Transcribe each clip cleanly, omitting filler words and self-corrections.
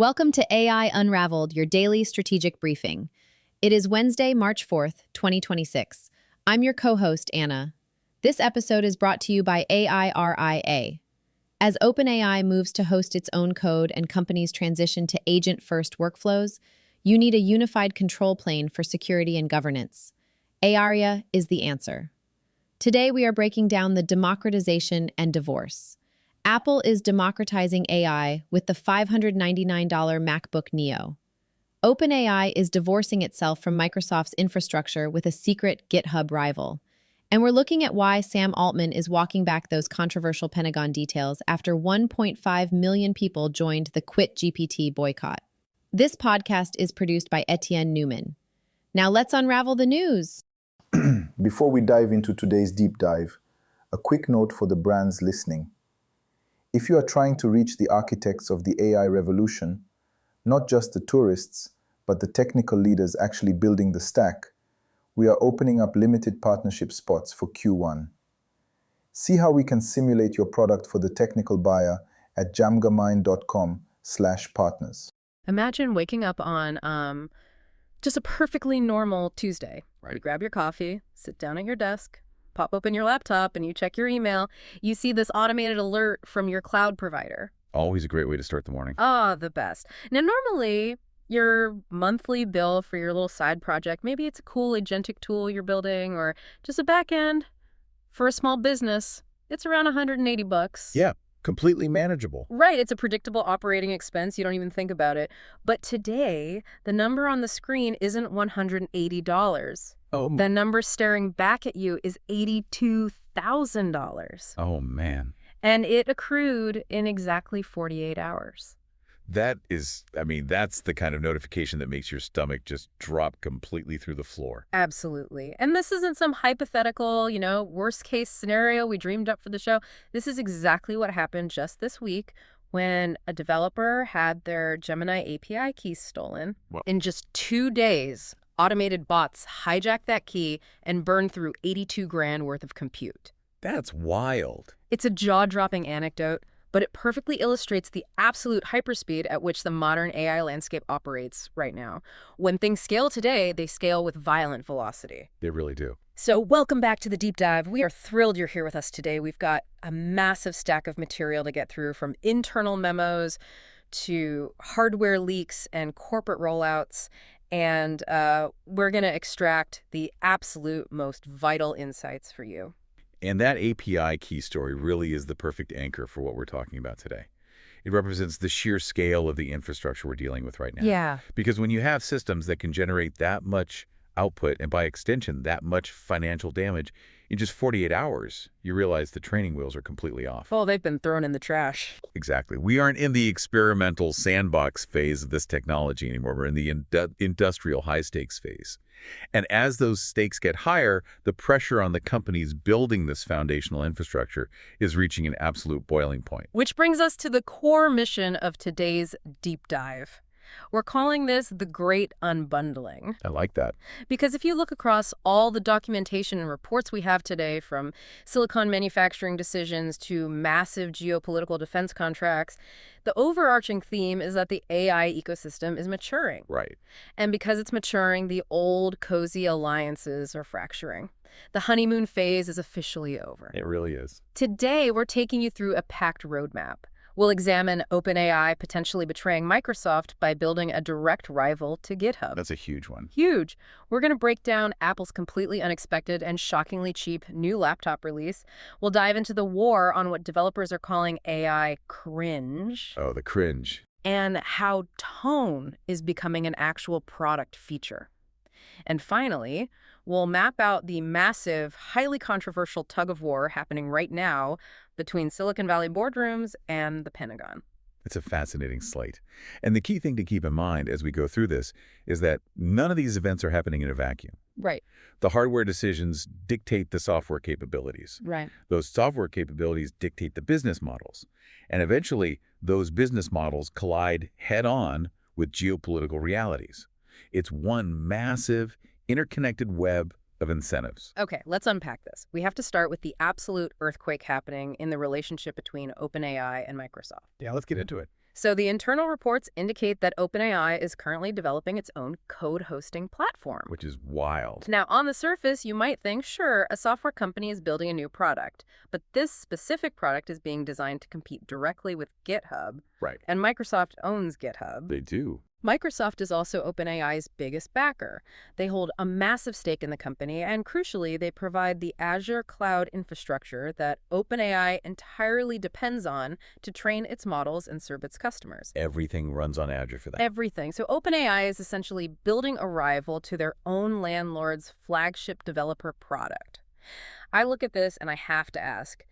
Welcome to AI Unraveled, your daily strategic briefing. It is Wednesday, March 4th, 2026. I'm your co-host, Anna. This episode is brought to you by AIRIA. As OpenAI moves to host its own code and companies transition to agent-first workflows, you need a unified control plane for security and governance. AIRIA is the answer. Today, we are breaking down the democratization and divorce. Apple is democratizing AI with the $599 MacBook Neo. OpenAI is divorcing itself from Microsoft's infrastructure with a secret GitHub rival. And we're looking at why Sam Altman is walking back those controversial Pentagon details after 1.5 million people joined the Quit GPT boycott. This podcast is produced by Etienne Noumen. Now let's unravel the news. Before we dive into today's deep dive, a quick note for the brands listening. If you are trying to reach the architects of the AI revolution, not just the tourists, but the technical leaders actually building the stack, we are opening up limited partnership spots for Qwen. See how we can simulate your product for the technical buyer at DjamgaMind.com/partners. Imagine waking up on just a perfectly normal Tuesday. Right. You grab your coffee, sit down at your desk, pop open your laptop, and you check your email. You see this automated alert from your cloud provider. Always a great way to start the morning. Oh, the best. Now, normally, your monthly bill for your little side project, maybe it's a cool agentic tool you're building or just a back end for a small business. It's around $180. Yeah, completely manageable. Right, it's a predictable operating expense. You don't even think about it. But today, the number on the screen isn't $180. Oh, The number staring back at you is $82,000. oh man. And it accrued in exactly 48 hours. That is, that's the kind of notification that makes your stomach just drop completely through the floor. Absolutely. And this isn't some hypothetical, worst case scenario we dreamed up for the show. This is exactly what happened just this week when a developer had their Gemini API keys stolen. Whoa. In just 2 days, automated bots hijacked that key and burned through 82 grand worth of compute. That's wild. It's a jaw-dropping anecdote, but it perfectly illustrates the absolute hyperspeed at which the modern AI landscape operates right now. When things scale today, they scale with violent velocity. They really do. So welcome back to the deep dive. We are thrilled you're here with us today. We've got a massive stack of material to get through, from internal memos to hardware leaks and corporate rollouts. And we're going to extract the absolute most vital insights for you. And that API key story really is the perfect anchor for what we're talking about today. It represents the sheer scale of the infrastructure we're dealing with right now. Yeah. Because when you have systems that can generate that much output, and by extension, that much financial damage, in just 48 hours, you realize the training wheels are completely off. Oh, they've been thrown in the trash. Exactly. We aren't in the experimental sandbox phase of this technology anymore. We're in the industrial high-stakes phase. And as those stakes get higher, the pressure on the companies building this foundational infrastructure is reaching an absolute boiling point. Which brings us to the core mission of today's deep dive. We're calling this the Great Unbundling. I like that. Because if you look across all the documentation and reports we have today, from silicon manufacturing decisions to massive geopolitical defense contracts, the overarching theme is that the AI ecosystem is maturing. Right. And because it's maturing, the old cozy alliances are fracturing. The honeymoon phase is officially over. It really is. Today, we're taking you through a packed roadmap. We'll examine OpenAI potentially betraying Microsoft by building a direct rival to GitHub. That's a huge one. Huge. We're going to break down Apple's completely unexpected and shockingly cheap new laptop release. We'll dive into the war on what developers are calling AI cringe. Oh, the cringe. And how tone is becoming an actual product feature. And finally, we'll map out the massive, highly controversial tug-of-war happening right now between Silicon Valley boardrooms and the Pentagon. It's a fascinating slate. And the key thing to keep in mind as we go through this is that none of these events are happening in a vacuum. Right. The hardware decisions dictate the software capabilities. Right. Those software capabilities dictate the business models. And eventually, those business models collide head-on with geopolitical realities. It's one massive, interconnected web of incentives. Okay, let's unpack this. We have to start with the absolute earthquake happening in the relationship between OpenAI and Microsoft. Yeah, let's get into it. So the internal reports indicate that OpenAI is currently developing its own code hosting platform. Which is wild. Now, on the surface, you might think, sure, a software company is building a new product, but this specific product is being designed to compete directly with GitHub. Right. And Microsoft owns GitHub. They do. Microsoft is also OpenAI's biggest backer. They hold a massive stake in the company, and crucially, they provide the Azure cloud infrastructure that OpenAI entirely depends on to train its models and serve its customers. Everything runs on Azure for that. Everything. So OpenAI is essentially building a rival to their own landlord's flagship developer product. I look at this and I have to ask,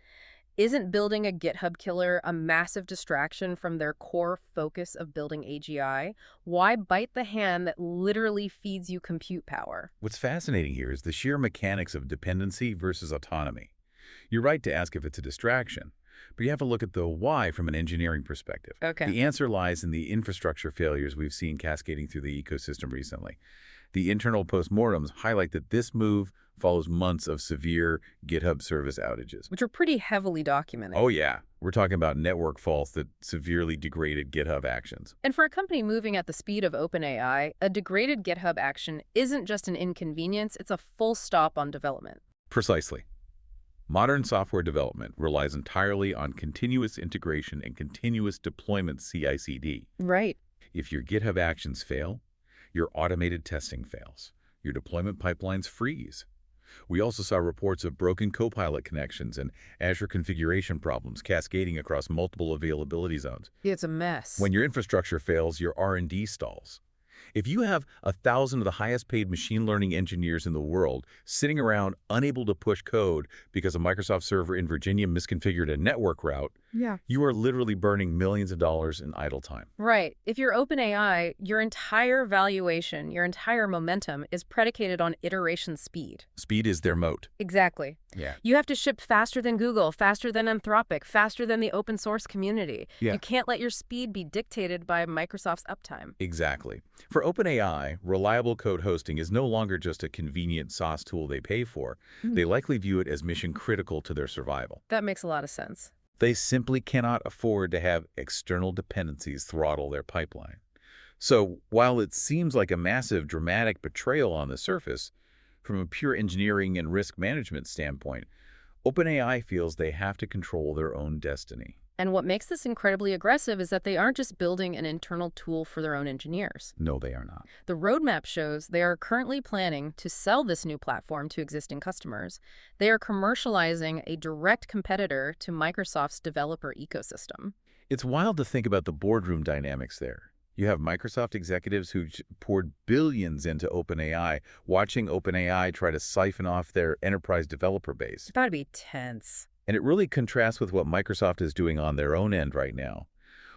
isn't building a GitHub killer a massive distraction from their core focus of building AGI? Why bite the hand that literally feeds you compute power? What's fascinating here is the sheer mechanics of dependency versus autonomy. You're right to ask if it's a distraction, but you have to look at the why from an engineering perspective. Okay. The answer lies in the infrastructure failures we've seen cascading through the ecosystem recently. The internal postmortems highlight that this move follows months of severe GitHub service outages. Which are pretty heavily documented. Oh yeah, we're talking about network faults that severely degraded GitHub actions. And for a company moving at the speed of OpenAI, a degraded GitHub action isn't just an inconvenience, it's a full stop on development. Precisely. Modern software development relies entirely on continuous integration and continuous deployment CI/CD. Right. If your GitHub actions fail, your automated testing fails. Your deployment pipelines freeze. We also saw reports of broken Copilot connections and Azure configuration problems cascading across multiple availability zones. Yeah, it's a mess. When your infrastructure fails, your R&D stalls. If you have 1,000 of the highest-paid machine learning engineers in the world sitting around unable to push code because a Microsoft server in Virginia misconfigured a network route, you are literally burning millions of dollars in idle time. Right. If you're OpenAI, your entire valuation, your entire momentum is predicated on iteration speed. Speed is their moat. Exactly. Yeah. You have to ship faster than Google, faster than Anthropic, faster than the open source community. Yeah. You can't let your speed be dictated by Microsoft's uptime. Exactly. For OpenAI, reliable code hosting is no longer just a convenient SaaS tool they pay for. They likely view it as mission critical to their survival. That makes a lot of sense. They simply cannot afford to have external dependencies throttle their pipeline. So while it seems like a massive dramatic betrayal on the surface, from a pure engineering and risk management standpoint, OpenAI feels they have to control their own destiny. And what makes this incredibly aggressive is that they aren't just building an internal tool for their own engineers. No, they are not. The roadmap shows they are currently planning to sell this new platform to existing customers. They are commercializing a direct competitor to Microsoft's developer ecosystem. It's wild to think about the boardroom dynamics there. You have Microsoft executives who poured billions into OpenAI, watching OpenAI try to siphon off their enterprise developer base. That'd be tense. And it really contrasts with what Microsoft is doing on their own end right now.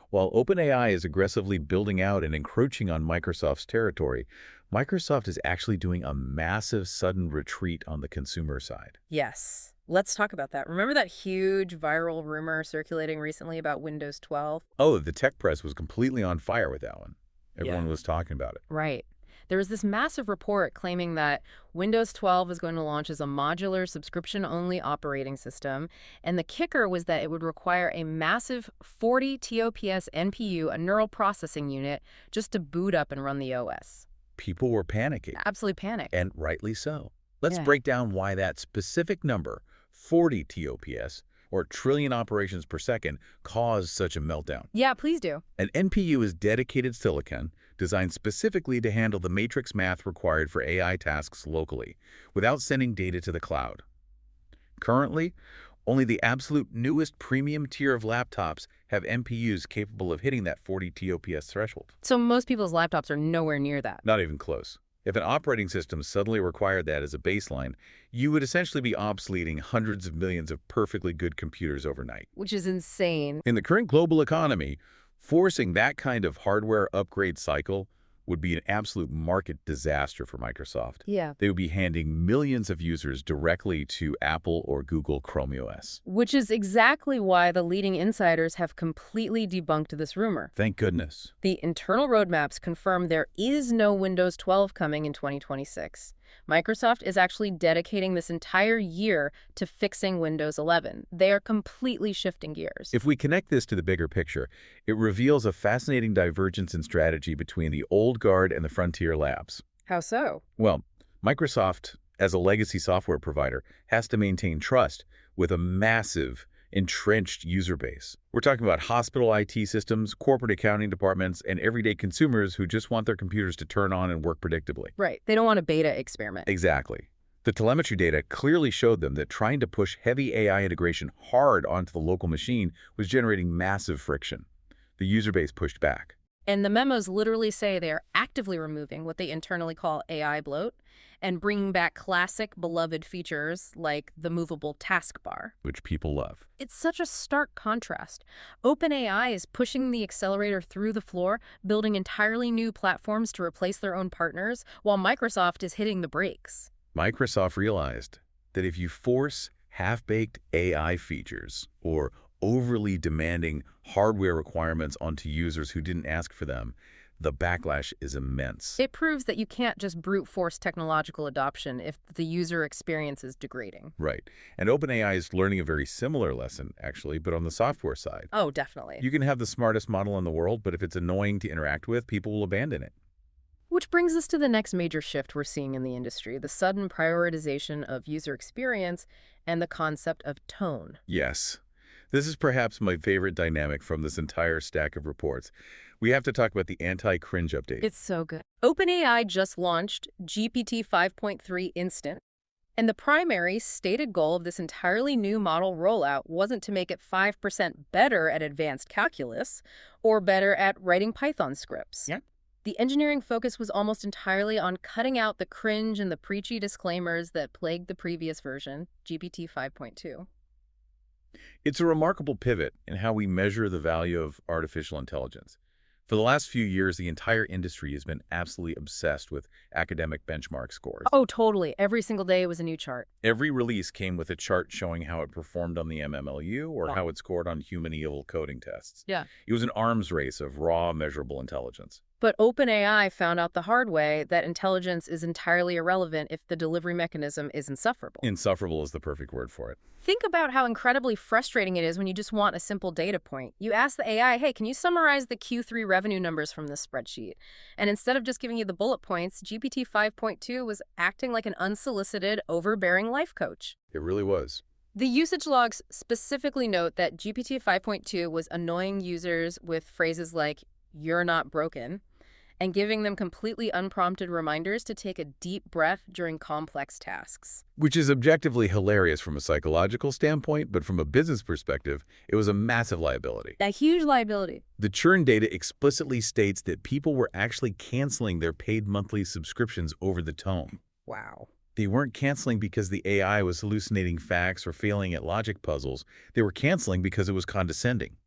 While OpenAI is aggressively building out and encroaching on Microsoft's territory, Microsoft is actually doing a massive sudden retreat on the consumer side. Yes. Let's talk about that. Remember that huge viral rumor circulating recently about Windows 12? Oh, the tech press was completely on fire with that one. Everyone Yeah. was talking about it. Right. There was this massive report claiming that Windows 12 was going to launch as a modular subscription-only operating system, and the kicker was that it would require a massive 40 TOPS NPU, a neural processing unit, just to boot up and run the OS. People were panicking. Absolutely panicked. And rightly so. Let's Yeah. break down why that specific number, 40 TOPS, or trillion operations per second, caused such a meltdown. Yeah, please do. An NPU is dedicated silicon designed specifically to handle the matrix math required for AI tasks locally, without sending data to the cloud. Currently, only the absolute newest premium tier of laptops have NPUs capable of hitting that 40 TOPS threshold. So most people's laptops are nowhere near that. Not even close. If an operating system suddenly required that as a baseline, you would essentially be obsoleting hundreds of millions of perfectly good computers overnight. Which is insane. In the current global economy, forcing that kind of hardware upgrade cycle would be an absolute market disaster for Microsoft. Yeah. They would be handing millions of users directly to Apple or Google Chrome OS. Which is exactly why the leading insiders have completely debunked this rumor. Thank goodness. The internal roadmaps confirm there is no Windows 12 coming in 2026. Microsoft is actually dedicating this entire year to fixing Windows 11. They are completely shifting gears. If we connect this to the bigger picture, it reveals a fascinating divergence in strategy between the old guard and the frontier labs. How so? Well, Microsoft, as a legacy software provider, has to maintain trust with a massive, entrenched user base. We're talking about hospital IT systems, corporate accounting departments, and everyday consumers who just want their computers to turn on and work predictably. Right. They don't want a beta experiment. Exactly. The telemetry data clearly showed them that trying to push heavy AI integration hard onto the local machine was generating massive friction. The user base pushed back. And the memos literally say they are actively removing what they internally call AI bloat and bringing back classic beloved features like the movable taskbar, Which people love. It's such a stark contrast. OpenAI is pushing the accelerator through the floor, building entirely new platforms to replace their own partners, while Microsoft is hitting the brakes. Microsoft realized that if you force half-baked AI features or overly demanding hardware requirements onto users who didn't ask for them, the backlash is immense. It proves that you can't just brute force technological adoption if the user experience is degrading. Right. And OpenAI is learning a very similar lesson, actually, but on the software side. Oh, definitely. You can have the smartest model in the world, but if it's annoying to interact with, people will abandon it. Which brings us to the next major shift we're seeing in the industry, the sudden prioritization of user experience and the concept of tone. Yes. This is perhaps my favorite dynamic from this entire stack of reports. We have to talk about the Anti-Cringe update. It's so good. OpenAI just launched GPT 5.3 Instant, and the primary stated goal of this entirely new model rollout wasn't to make it 5% better at advanced calculus or better at writing Python scripts. Yeah. The engineering focus was almost entirely on cutting out the cringe and the preachy disclaimers that plagued the previous version, GPT 5.2. It's a remarkable pivot in how we measure the value of artificial intelligence. For the last few years, the entire industry has been absolutely obsessed with academic benchmark scores. Oh, totally. Every single day was a new chart. Every release came with a chart showing how it performed on the MMLU or how it scored on human-evil coding tests. Yeah. It was an arms race of raw, measurable intelligence. But OpenAI found out the hard way that intelligence is entirely irrelevant if the delivery mechanism is insufferable. Insufferable is the perfect word for it. Think about how incredibly frustrating it is when you just want a simple data point. You ask the AI, hey, can you summarize the Q3 revenue numbers from this spreadsheet? And instead of just giving you the bullet points, GPT 5.2 was acting like an unsolicited, overbearing life coach. It really was. The usage logs specifically note that GPT 5.2 was annoying users with phrases like, "you're not broken," and giving them completely unprompted reminders to take a deep breath during complex tasks. Which is objectively hilarious from a psychological standpoint, but from a business perspective, it was a massive liability. A huge liability. The churn data explicitly states that people were actually canceling their paid monthly subscriptions over the tone. Wow. They weren't canceling because the AI was hallucinating facts or failing at logic puzzles. They were canceling because it was condescending.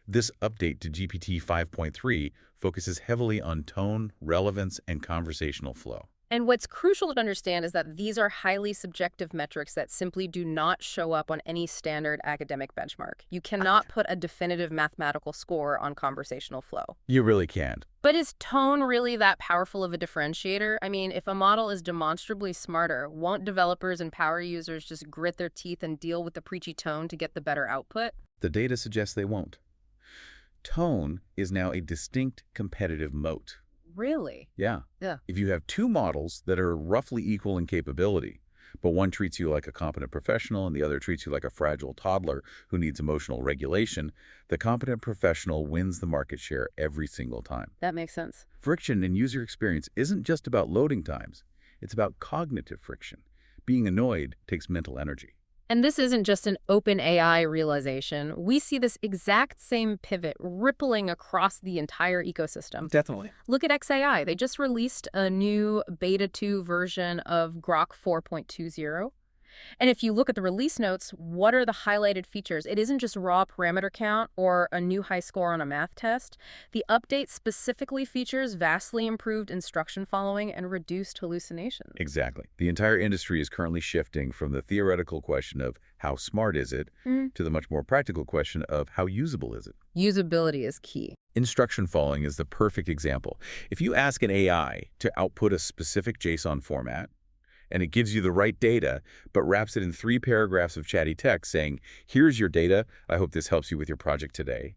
This update to GPT 5.3 focuses heavily on tone, relevance, and conversational flow. And what's crucial to understand is that these are highly subjective metrics that simply do not show up on any standard academic benchmark. You cannot put a definitive mathematical score on conversational flow. You really can't. But is tone really that powerful of a differentiator? I mean, if a model is demonstrably smarter, won't developers and power users just grit their teeth and deal with the preachy tone to get the better output? The data suggests they won't. Tone is now a distinct competitive moat. Really? Yeah. If you have two models that are roughly equal in capability, but one treats you like a competent professional and the other treats you like a fragile toddler who needs emotional regulation, the competent professional wins the market share every single time. That makes sense. Friction in user experience isn't just about loading times. It's about cognitive friction. Being annoyed takes mental energy. And this isn't just an OpenAI realization. We see this exact same pivot rippling across the entire ecosystem. Definitely. Look at xAI. They just released a new beta 2 version of Grok 4.20. And if you look at the release notes, what are the highlighted features? It isn't just raw parameter count or a new high score on a math test. The update specifically features vastly improved instruction following and reduced hallucinations. Exactly. The entire industry is currently shifting from the theoretical question of how smart is it to the much more practical question of how usable is it. Usability is key. Instruction following is the perfect example. If you ask an AI to output a specific JSON format, and it gives you the right data, but wraps it in 3 paragraphs of chatty text saying, here's your data, I hope this helps you with your project today.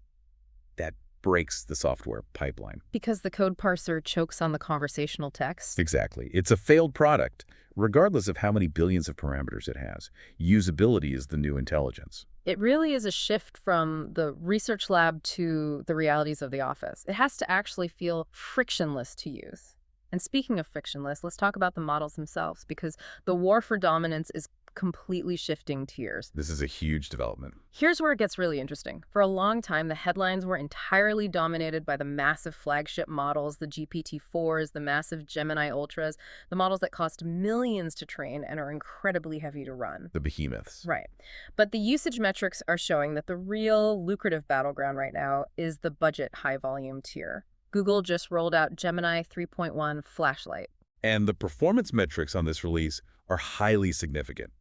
That breaks the software pipeline. Because the code parser chokes on the conversational text? Exactly. It's a failed product, regardless of how many billions of parameters it has. Usability is the new intelligence. It really is a shift from the research lab to the realities of the office. It has to actually feel frictionless to use. And speaking of frictionless, let's talk about the models themselves, because the war for dominance is completely shifting tiers. This is a huge development. Here's where it gets really interesting. For a long time, the headlines were entirely dominated by the massive flagship models, the GPT-4s, the massive Gemini Ultras, the models that cost millions to train and are incredibly heavy to run. The behemoths. Right. But the usage metrics are showing that the real lucrative battleground right now is the budget high-volume tier. Google just rolled out Gemini 3.1 Flash-Lite. And the performance metrics on this release are highly significant.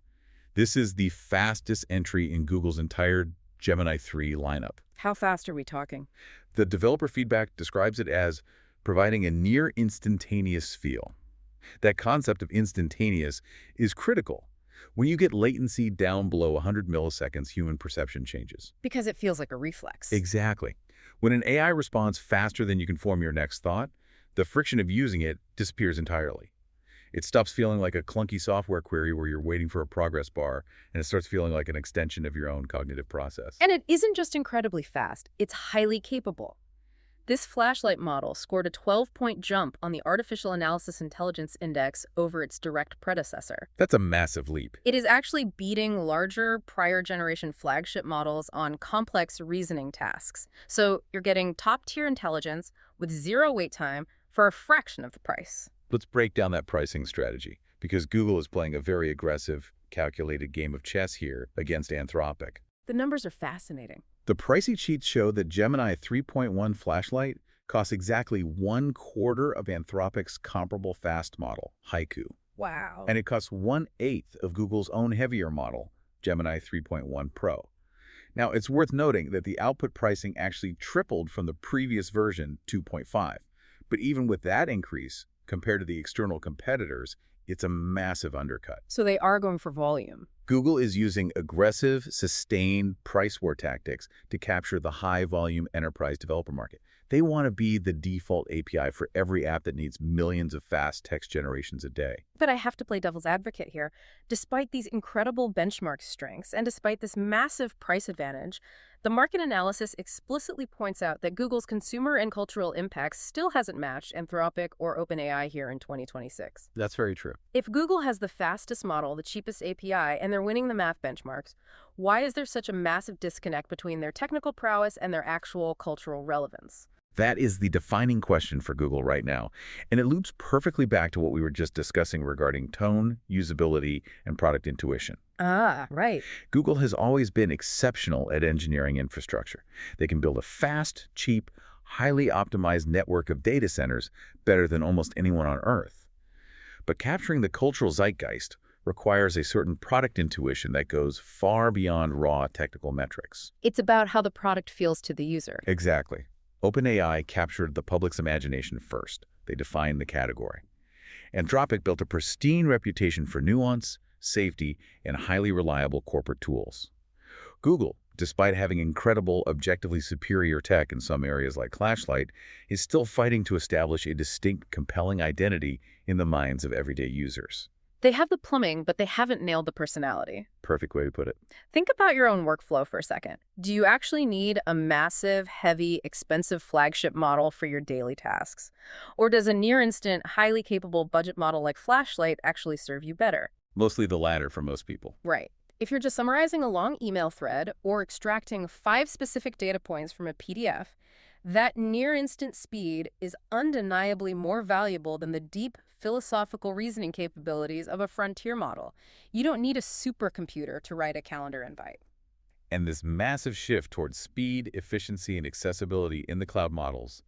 This is the fastest entry in Google's entire Gemini 3 lineup. How fast are we talking? The developer feedback describes it as providing a near instantaneous feel. That concept of instantaneous is critical. When you get latency down below 100 milliseconds, human perception changes. Because it feels like a reflex. Exactly. When an AI responds faster than you can form your next thought, the friction of using it disappears entirely. It stops feeling like a clunky software query where you're waiting for a progress bar, and it starts feeling like an extension of your own cognitive process. And it isn't just incredibly fast, it's highly capable. This Flash-Lite model scored a 12-point jump on the Artificial Analysis Intelligence Index over its direct predecessor. That's a massive leap. It is actually beating larger prior-generation flagship models on complex reasoning tasks. So you're getting top-tier intelligence with 0 wait time for a fraction of the price. Let's break down that pricing strategy, because Google is playing a very aggressive, calculated game of chess here against Anthropic. The numbers are fascinating. The pricing sheets show that Gemini 3.1 Flash-Lite costs exactly 1/4 of Anthropic's comparable fast model, Haiku. Wow. And it costs 1/8 of Google's own heavier model, Gemini 3.1 Pro. Now, it's worth noting that the output pricing actually tripled from the previous version, 2.5. But even with that increase, compared to the external competitors, it's a massive undercut. So they are going for volume. Google is using aggressive, sustained price war tactics to capture the high-volume enterprise developer market. They want to be the default API for every app that needs millions of fast text generations a day. But I have to play devil's advocate here. Despite these incredible benchmark strengths and despite this massive price advantage, the market analysis explicitly points out that Google's consumer and cultural impact still hasn't matched Anthropic or OpenAI here in 2026. That's very true. If Google has the fastest model, the cheapest API, and they're winning the math benchmarks, why is there such a massive disconnect between their technical prowess and their actual cultural relevance? That is the defining question for Google right now, and it loops perfectly back to what we were just discussing regarding tone, usability, and product intuition. Ah, right. Google has always been exceptional at engineering infrastructure. They can build a fast, cheap, highly optimized network of data centers better than almost anyone on Earth. But capturing the cultural zeitgeist requires a certain product intuition that goes far beyond raw technical metrics. It's about how the product feels to the user. Exactly. OpenAI captured the public's imagination first. They defined the category. Anthropic built a pristine reputation for nuance, safety, and highly reliable corporate tools. Google, despite having incredible, objectively superior tech in some areas like Flash-Lite, is still fighting to establish a distinct, compelling identity in the minds of everyday users. They have the plumbing, but they haven't nailed the personality. Perfect way to put it. Think about your own workflow for a second. Do you actually need a massive, heavy, expensive flagship model for your daily tasks? Or does a near-instant, highly capable budget model like Flash-Lite actually serve you better? Mostly the latter for most people. Right. If you're just summarizing a long email thread or extracting 5 specific data points from a PDF, that near-instant speed is undeniably more valuable than the deep philosophical reasoning capabilities of a frontier model. You don't need a supercomputer to write a calendar invite. And this massive shift towards speed, efficiency, and accessibility in the cloud models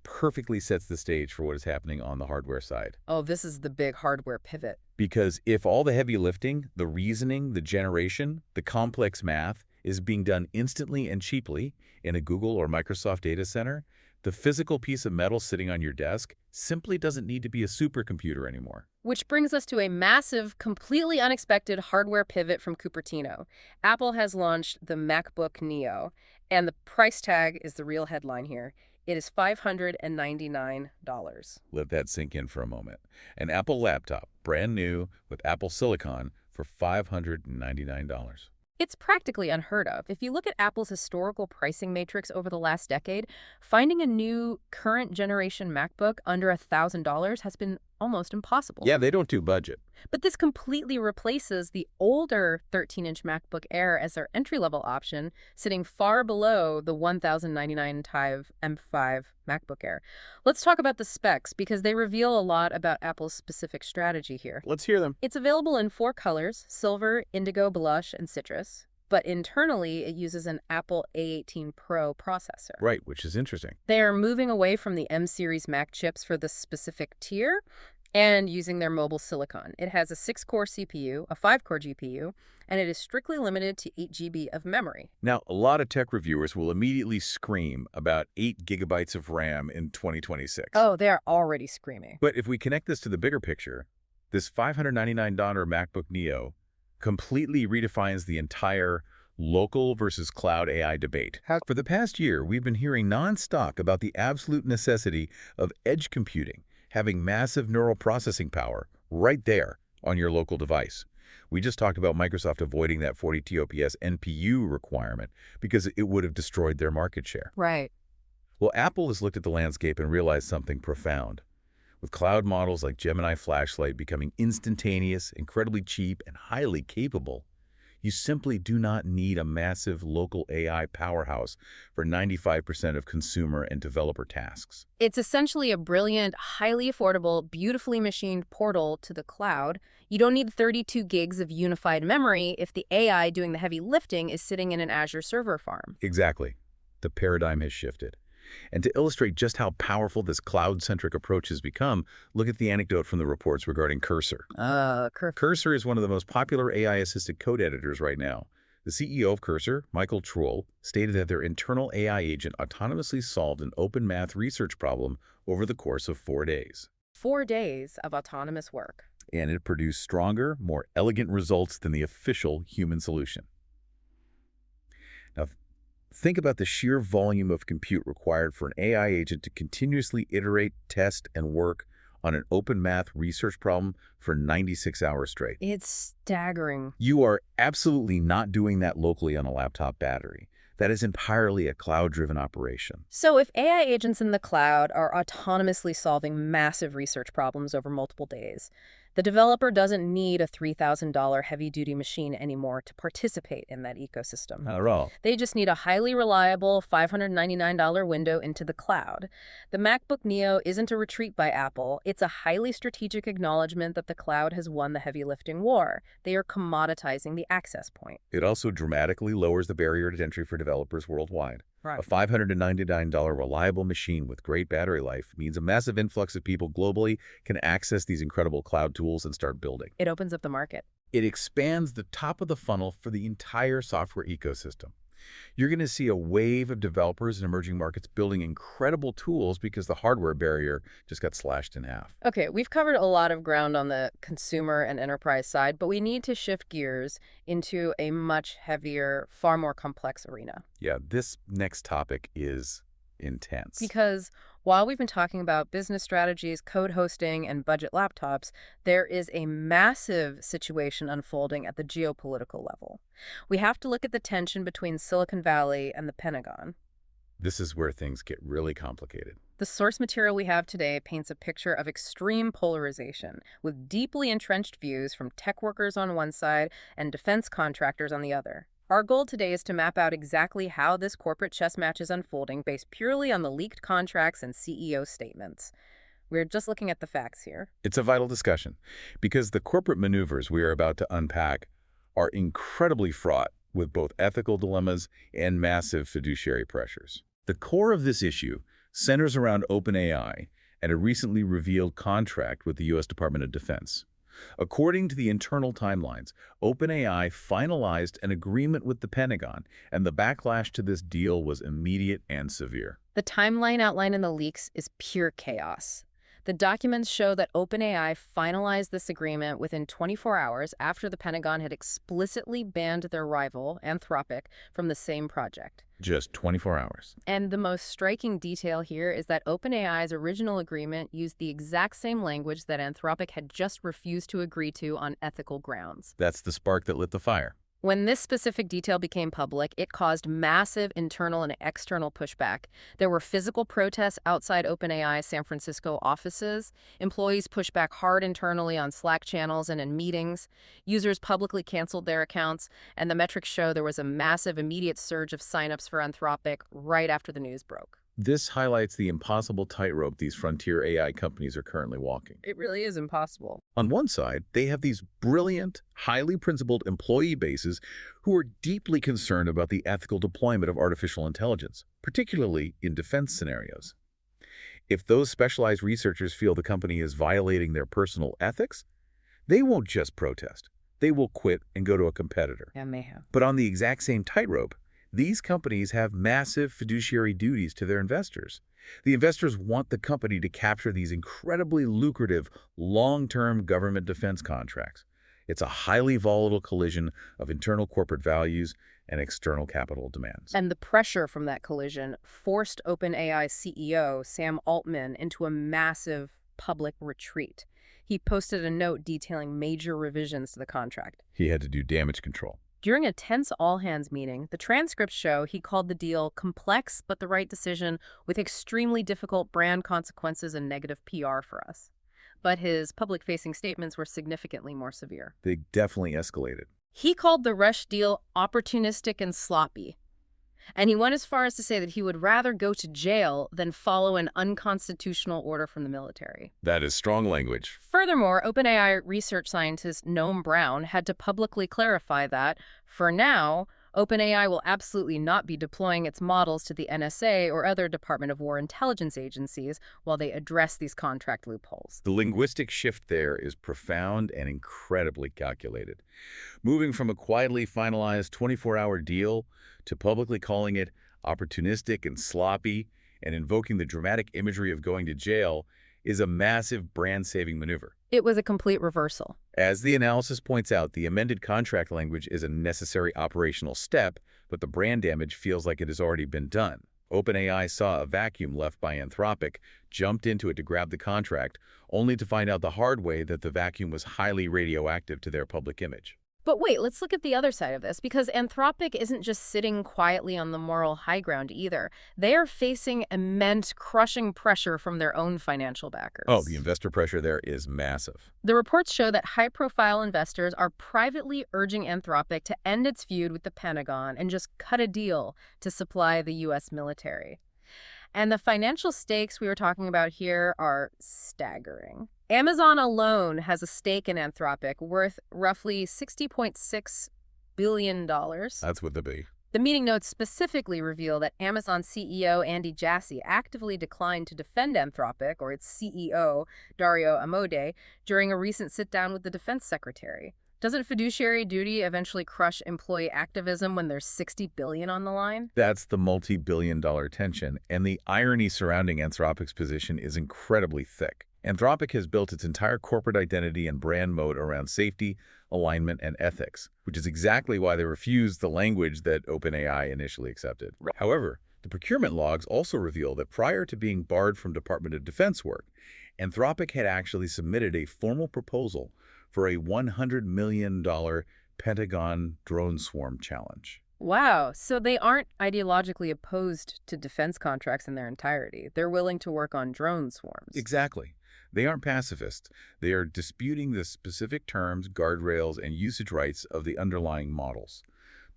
perfectly sets the stage for what is happening on the hardware side. Oh, this is the big hardware pivot. Because if all the heavy lifting, the reasoning, the generation, the complex math is being done instantly and cheaply in a Google or Microsoft data center, The physical piece of metal sitting on your desk simply doesn't need to be a supercomputer anymore. Which brings us to a massive, completely unexpected hardware pivot from Cupertino. Apple has launched the MacBook Neo, and the price tag is the real headline here. It is $599. Let that sink in for a moment. An Apple laptop, brand new, with Apple Silicon for $599. It's practically unheard of. If you look at Apple's historical pricing matrix over the last decade, finding a new current generation MacBook under $1,000 has been almost impossible. Yeah, they don't do budget. But this completely replaces the older 13-inch MacBook Air as their entry-level option, sitting far below the $1,099 TIVE M5 MacBook Air. Let's talk about the specs, because they reveal a lot about Apple's specific strategy here. Let's hear them. It's available in 4 colors: silver, indigo, blush, and citrus. But internally, it uses an Apple A18 Pro processor. Right, which is interesting. They are moving away from the M-series Mac chips for this specific tier and using their mobile silicon. It has a 6-core CPU, a 5-core GPU, and it is strictly limited to 8 GB of memory. Now, a lot of tech reviewers will immediately scream about 8 gigabytes of RAM in 2026. Oh, they are already screaming. But if we connect this to the bigger picture, this $599 MacBook Neo completely redefines the entire local versus cloud AI debate. For the past year, we've been hearing nonstop about the absolute necessity of edge computing, having massive neural processing power right there on your local device. We just talked about Microsoft avoiding that 40 TOPS NPU requirement because it would have destroyed their market share. Right. Well, Apple has looked at the landscape and realized something profound. With cloud models like Gemini Flash-Lite becoming instantaneous, incredibly cheap, and highly capable, you simply do not need a massive local AI powerhouse for 95% of consumer and developer tasks. It's essentially a brilliant, highly affordable, beautifully machined portal to the cloud. You don't need 32 gigs of unified memory if the AI doing the heavy lifting is sitting in an Azure server farm. Exactly. The paradigm has shifted. And to illustrate just how powerful this cloud-centric approach has become, look at the anecdote from the reports regarding Cursor. Cursor is one of the most popular AI-assisted code editors right now. The CEO of Cursor, Michael Truell, stated that their internal AI agent autonomously solved an open math research problem over the course of 4 days. 4 days of autonomous work. And it produced stronger, more elegant results than the official human solution. Now, think about the sheer volume of compute required for an AI agent to continuously iterate, test, and work on an open math research problem for 96 hours straight. It's staggering. You are absolutely not doing that locally on a laptop battery. That is entirely a cloud-driven operation. So if AI agents in the cloud are autonomously solving massive research problems over multiple days, the developer doesn't need a $3,000 heavy-duty machine anymore to participate in that ecosystem. Not at all. They just need a highly reliable $599 window into the cloud. The MacBook Neo isn't a retreat by Apple. It's a highly strategic acknowledgement that the cloud has won the heavy lifting war. They are commoditizing the access point. It also dramatically lowers the barrier to entry for developers worldwide. Right. A $599 reliable machine with great battery life means a massive influx of people globally can access these incredible cloud tools and start building. It opens up the market. It expands the top of the funnel for the entire software ecosystem. You're going to see a wave of developers in emerging markets building incredible tools because the hardware barrier just got slashed in half. Okay, we've covered a lot of ground on the consumer and enterprise side, but we need to shift gears into a much heavier, far more complex arena. Yeah, this next topic is intense. Because while we've been talking about business strategies, code hosting, and budget laptops, there is a massive situation unfolding at the geopolitical level. We have to look at the tension between Silicon Valley and the Pentagon. This is where things get really complicated. The source material we have today paints a picture of extreme polarization, with deeply entrenched views from tech workers on one side and defense contractors on the other. Our goal today is to map out exactly how this corporate chess match is unfolding based purely on the leaked contracts and CEO statements. We're just looking at the facts here. It's a vital discussion because the corporate maneuvers we are about to unpack are incredibly fraught with both ethical dilemmas and massive fiduciary pressures. The core of this issue centers around OpenAI and a recently revealed contract with the U.S. Department of Defense. According to the internal timelines, OpenAI finalized an agreement with the Pentagon, and the backlash to this deal was immediate and severe. The timeline outlined in the leaks is pure chaos. The documents show that OpenAI finalized this agreement within 24 hours after the Pentagon had explicitly banned their rival, Anthropic, from the same project. Just 24 hours. And the most striking detail here is that OpenAI's original agreement used the exact same language that Anthropic had just refused to agree to on ethical grounds. That's the spark that lit the fire. When this specific detail became public, it caused massive internal and external pushback. There were physical protests outside OpenAI's San Francisco offices. Employees pushed back hard internally on Slack channels and in meetings. Users publicly canceled their accounts, and the metrics show there was a massive immediate surge of signups for Anthropic right after the news broke. This highlights the impossible tightrope these frontier AI companies are currently walking. It really is impossible. On one side, they have these brilliant, highly principled employee bases who are deeply concerned about the ethical deployment of artificial intelligence, particularly in defense scenarios. If those specialized researchers feel the company is violating their personal ethics, they won't just protest. They will quit and go to a competitor. Yeah, may have. But on the exact same tightrope, these companies have massive fiduciary duties to their investors. The investors want the company to capture these incredibly lucrative, long-term government defense contracts. It's a highly volatile collision of internal corporate values and external capital demands. And the pressure from that collision forced OpenAI's CEO, Sam Altman, into a massive public retreat. He posted a note detailing major revisions to the contract. He had to do damage control. During a tense all-hands meeting, the transcripts show he called the deal complex but the right decision with extremely difficult brand consequences and negative PR for us. But his public-facing statements were significantly more severe. They definitely escalated. He called the Rush deal opportunistic and sloppy. And he went as far as to say that he would rather go to jail than follow an unconstitutional order from the military. That is strong language. Furthermore, OpenAI research scientist Noumen had to publicly clarify that, for now, OpenAI will absolutely not be deploying its models to the NSA or other Department of War intelligence agencies while they address these contract loopholes. The linguistic shift there is profound and incredibly calculated. Moving from a quietly finalized 24-hour deal to publicly calling it opportunistic and sloppy and invoking the dramatic imagery of going to jail is a massive brand-saving maneuver. It was a complete reversal. As the analysis points out, the amended contract language is a necessary operational step, but the brand damage feels like it has already been done. OpenAI saw a vacuum left by Anthropic, jumped into it to grab the contract, only to find out the hard way that the vacuum was highly radioactive to their public image. But wait, let's look at the other side of this, because Anthropic isn't just sitting quietly on the moral high ground either. They are facing immense, crushing pressure from their own financial backers. Oh, the investor pressure there is massive. The reports show that high-profile investors are privately urging Anthropic to end its feud with the Pentagon and just cut a deal to supply the U.S. military. And the financial stakes we were talking about here are staggering. Amazon alone has a stake in Anthropic worth roughly $60.6 billion. That's what they be. The meeting notes specifically reveal that Amazon CEO Andy Jassy actively declined to defend Anthropic, or its CEO, Dario Amodei, during a recent sit-down with the defense secretary. Doesn't fiduciary duty eventually crush employee activism when there's $60 billion on the line? That's the multi-billion-dollar tension, and the irony surrounding Anthropic's position is incredibly thick. Anthropic has built its entire corporate identity and brand mode around safety, alignment, and ethics, which is exactly why they refused the language that OpenAI initially accepted. However, the procurement logs also reveal that prior to being barred from Department of Defense work, Anthropic had actually submitted a formal proposal for a $100 million Pentagon drone swarm challenge. Wow, so they aren't ideologically opposed to defense contracts in their entirety. They're willing to work on drone swarms. Exactly. They aren't pacifists. They are disputing the specific terms, guardrails, and usage rights of the underlying models.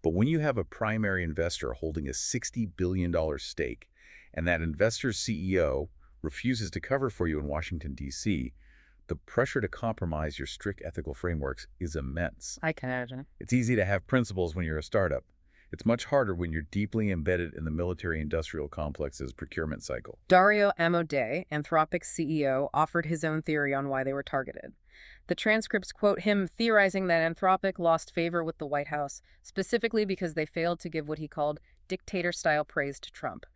But when you have a primary investor holding a $60 billion stake, and that investor's CEO refuses to cover for you in Washington, D.C., the pressure to compromise your strict ethical frameworks is immense. I can imagine. It's easy to have principles when you're a startup. It's much harder when you're deeply embedded in the military-industrial complex's procurement cycle. Dario Amodei, Anthropic's CEO, offered his own theory on why they were targeted. The transcripts quote him theorizing that Anthropic lost favor with the White House, specifically because they failed to give what he called dictator-style praise to Trump.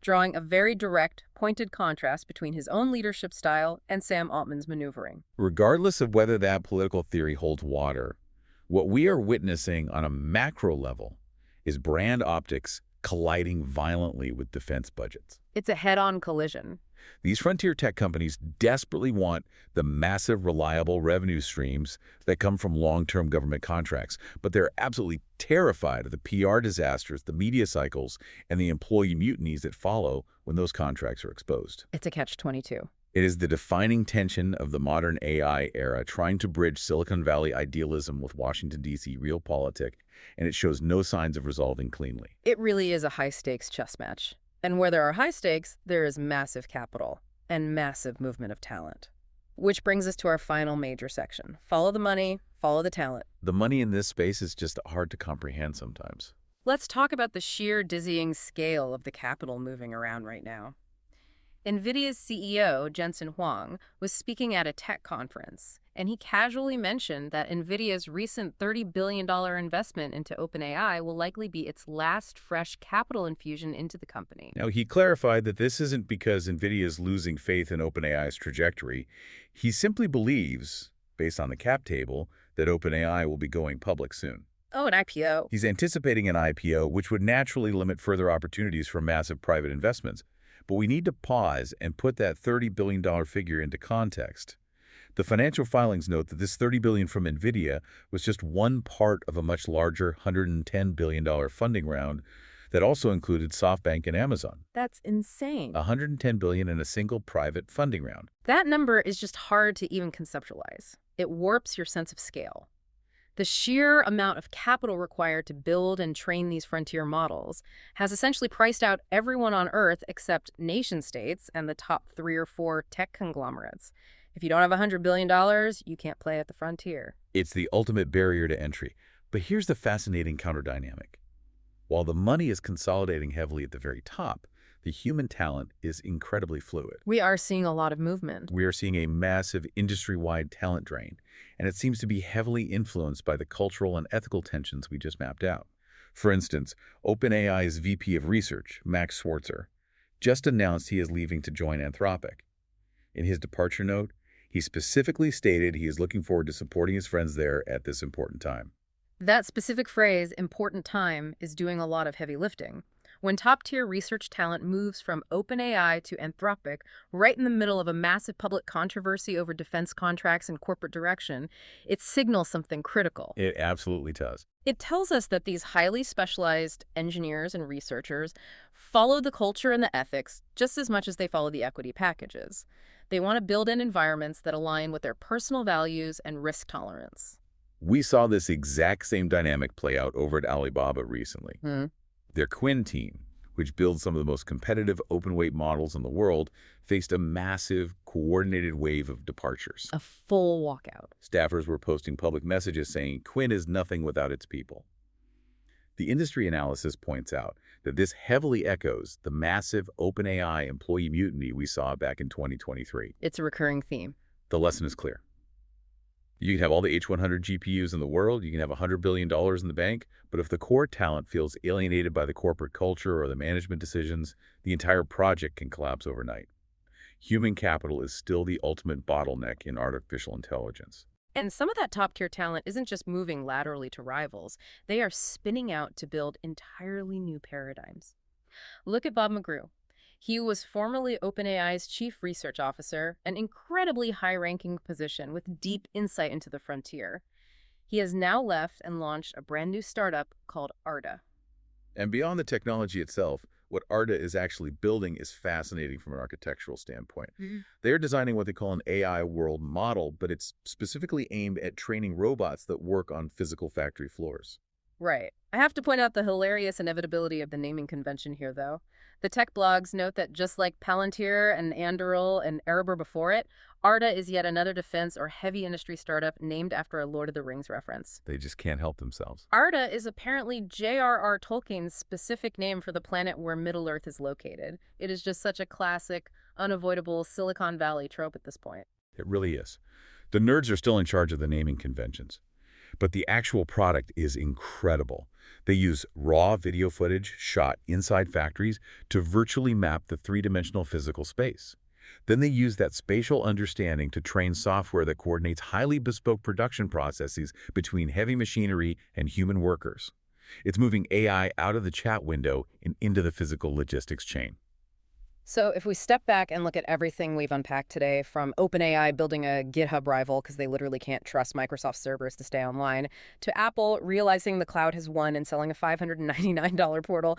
drawing a very direct, pointed contrast between his own leadership style and Sam Altman's maneuvering. Regardless of whether that political theory holds water, what we are witnessing on a macro level is brand optics colliding violently with defense budgets. It's a head-on collision. These frontier tech companies desperately want the massive, reliable revenue streams that come from long-term government contracts, but they're absolutely terrified of the PR disasters, the media cycles, and the employee mutinies that follow when those contracts are exposed. It's a catch-22. It is the defining tension of the modern AI era, trying to bridge Silicon Valley idealism with Washington, D.C. realpolitik, and it shows no signs of resolving cleanly. It really is a high-stakes chess match. And where there are high stakes, there is massive capital and massive movement of talent. Which brings us to our final major section. Follow the money, follow the talent. The money in this space is just hard to comprehend sometimes. Let's talk about the sheer dizzying scale of the capital moving around right now. NVIDIA's CEO, Jensen Huang, was speaking at a tech conference, and he casually mentioned that NVIDIA's recent $30 billion investment into OpenAI will likely be its last fresh capital infusion into the company. Now, he clarified that this isn't because NVIDIA is losing faith in OpenAI's trajectory. He simply believes, based on the cap table, that OpenAI will be going public soon. Oh, an IPO. He's anticipating an IPO, which would naturally limit further opportunities for massive private investments. But we need to pause and put that $30 billion figure into context. The financial filings note that this $30 billion from NVIDIA was just one part of a much larger $110 billion funding round that also included SoftBank and Amazon. That's insane. $110 billion in a single private funding round. That number is just hard to even conceptualize. It warps your sense of scale. The sheer amount of capital required to build and train these frontier models has essentially priced out everyone on Earth except nation-states and the top 3 or 4 tech conglomerates. If you don't have $100 billion, you can't play at the frontier. It's the ultimate barrier to entry. But here's the fascinating counter-dynamic. While the money is consolidating heavily at the very top, the human talent is incredibly fluid. We are seeing a lot of movement. We are seeing a massive industry-wide talent drain, and it seems to be heavily influenced by the cultural and ethical tensions we just mapped out. For instance, OpenAI's VP of Research, Max Schwarzer, just announced he is leaving to join Anthropic. In his departure note, he specifically stated he is looking forward to supporting his friends there at this important time. That specific phrase, important time, is doing a lot of heavy lifting. When top-tier research talent moves from OpenAI to Anthropic, right in the middle of a massive public controversy over defense contracts and corporate direction, it signals something critical. It absolutely does. It tells us that these highly specialized engineers and researchers follow the culture and the ethics just as much as they follow the equity packages. They want to build in environments that align with their personal values and risk tolerance. We saw this exact same dynamic play out over at Alibaba recently. Their Qwen team, which builds some of the most competitive open-weight models in the world, faced a massive, coordinated wave of departures. A full walkout. Staffers were posting public messages saying, "Qwen is nothing without its people." The industry analysis points out that this heavily echoes the massive OpenAI employee mutiny we saw back in 2023. It's a recurring theme. The lesson is clear. You can have all the H100 GPUs in the world, you can have $100 billion in the bank, but if the core talent feels alienated by the corporate culture or the management decisions, the entire project can collapse overnight. Human capital is still the ultimate bottleneck in artificial intelligence. And some of that top-tier talent isn't just moving laterally to rivals. They are spinning out to build entirely new paradigms. Look at Bob McGrew. He was formerly OpenAI's chief research officer, an incredibly high-ranking position with deep insight into the frontier. He has now left and launched a brand new startup called Arda. And beyond the technology itself, what Arda is actually building is fascinating from an architectural standpoint. They're designing what they call an AI world model, but it's specifically aimed at training robots that work on physical factory floors. Right. I have to point out the hilarious inevitability of the naming convention here, though. The tech blogs note that just like Palantir and Anduril and Erebor before it, Arda is yet another defense or heavy industry startup named after a Lord of the Rings reference. They just can't help themselves. Arda is apparently J.R.R. Tolkien's specific name for the planet where Middle-earth is located. It is just such a classic, unavoidable Silicon Valley trope at this point. It really is. The nerds are still in charge of the naming conventions. But the actual product is incredible. They use raw video footage shot inside factories to virtually map the three-dimensional physical space. Then they use that spatial understanding to train software that coordinates highly bespoke production processes between heavy machinery and human workers. It's moving AI out of the chat window and into the physical logistics chain. So if we step back and look at everything we've unpacked today, from OpenAI building a GitHub rival because they literally can't trust Microsoft servers to stay online, to Apple realizing the cloud has won and selling a $599 portal,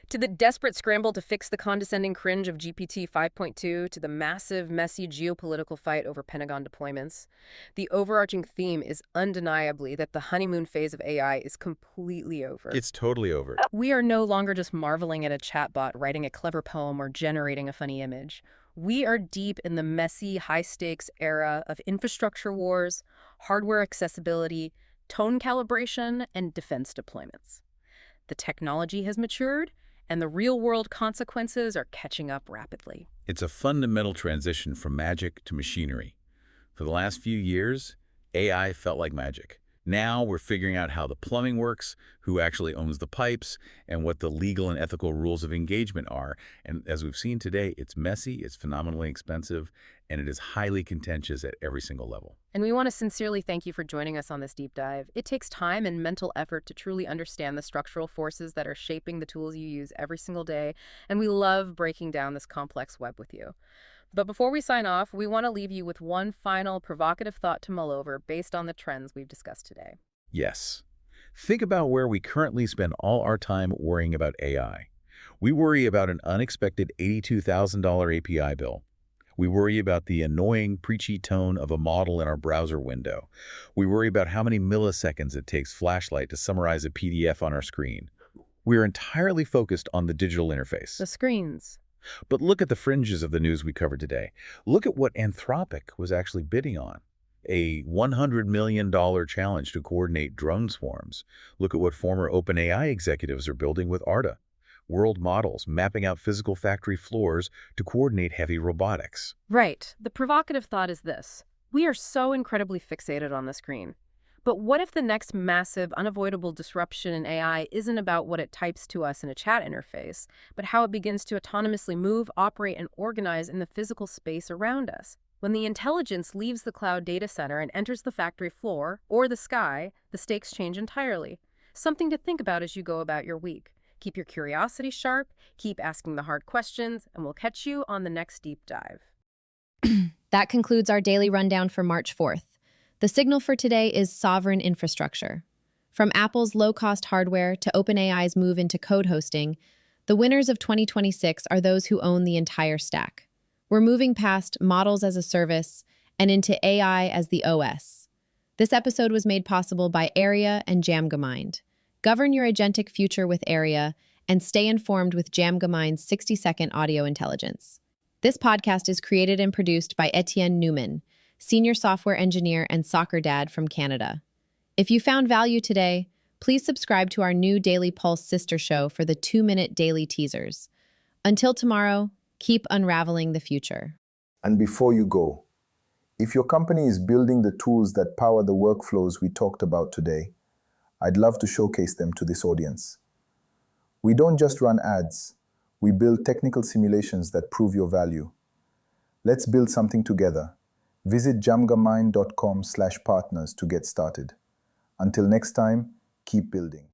to the desperate scramble to fix the condescending cringe of GPT 5.2, to the massive, messy geopolitical fight over Pentagon deployments, the overarching theme is undeniably that the honeymoon phase of AI is completely over. It's totally over. We are no longer just marveling at a chatbot writing a clever poem or generating a funny image. We are deep in the messy, high-stakes era of infrastructure wars, hardware accessibility, tone calibration, and defense deployments. The technology has matured, and the real-world consequences are catching up rapidly. It's a fundamental transition from magic to machinery. For the last few years, AI felt like magic. Now we're figuring out how the plumbing works, who actually owns the pipes, and what the legal and ethical rules of engagement are. And as we've seen today, it's messy, it's phenomenally expensive, and it is highly contentious at every single level. And we want to sincerely thank you for joining us on this deep dive. It takes time and mental effort to truly understand the structural forces that are shaping the tools you use every single day, and we love breaking down this complex web with you. But before we sign off, we want to leave you with one final provocative thought to mull over based on the trends we've discussed today. Yes. Think about where we currently spend all our time worrying about AI. We worry about an unexpected $82,000 API bill. We worry about the annoying, preachy tone of a model in our browser window. We worry about how many milliseconds it takes Flash-Lite to summarize a PDF on our screen. We are entirely focused on the digital interface. The screens. But look at the fringes of the news we covered today. Look at what Anthropic was actually bidding on. A $100 million challenge to coordinate drone swarms. Look at what former OpenAI executives are building with Arda. World models mapping out physical factory floors to coordinate heavy robotics. Right. The provocative thought is this. We are so incredibly fixated on the screen. But what if the next massive, unavoidable disruption in AI isn't about what it types to us in a chat interface, but how it begins to autonomously move, operate, and organize in the physical space around us? When the intelligence leaves the cloud data center and enters the factory floor or the sky, the stakes change entirely. Something to think about as you go about your week. Keep your curiosity sharp, keep asking the hard questions, and we'll catch you on the next deep dive. That concludes our daily rundown for March 4th. The signal for today is sovereign infrastructure. From Apple's low-cost hardware to OpenAI's move into code hosting, the winners of 2026 are those who own the entire stack. We're moving past models as a service and into AI as the OS. This episode was made possible by AIRIA and DjamgaMind. Govern your agentic future with AIRIA and stay informed with DjamgaMind's 60-second audio intelligence. This podcast is created and produced by Etienne Noumen, senior software engineer and soccer dad from Canada. If you found value today, please subscribe to our new Daily Pulse sister show for the 2-minute daily teasers. Until tomorrow, keep unraveling the future. And before you go, if your company is building the tools that power the workflows we talked about today, I'd love to showcase them to this audience. We don't just run ads, we build technical simulations that prove your value. Let's build something together. Visit jamgamind.com/partners to get started. Until next time, keep building.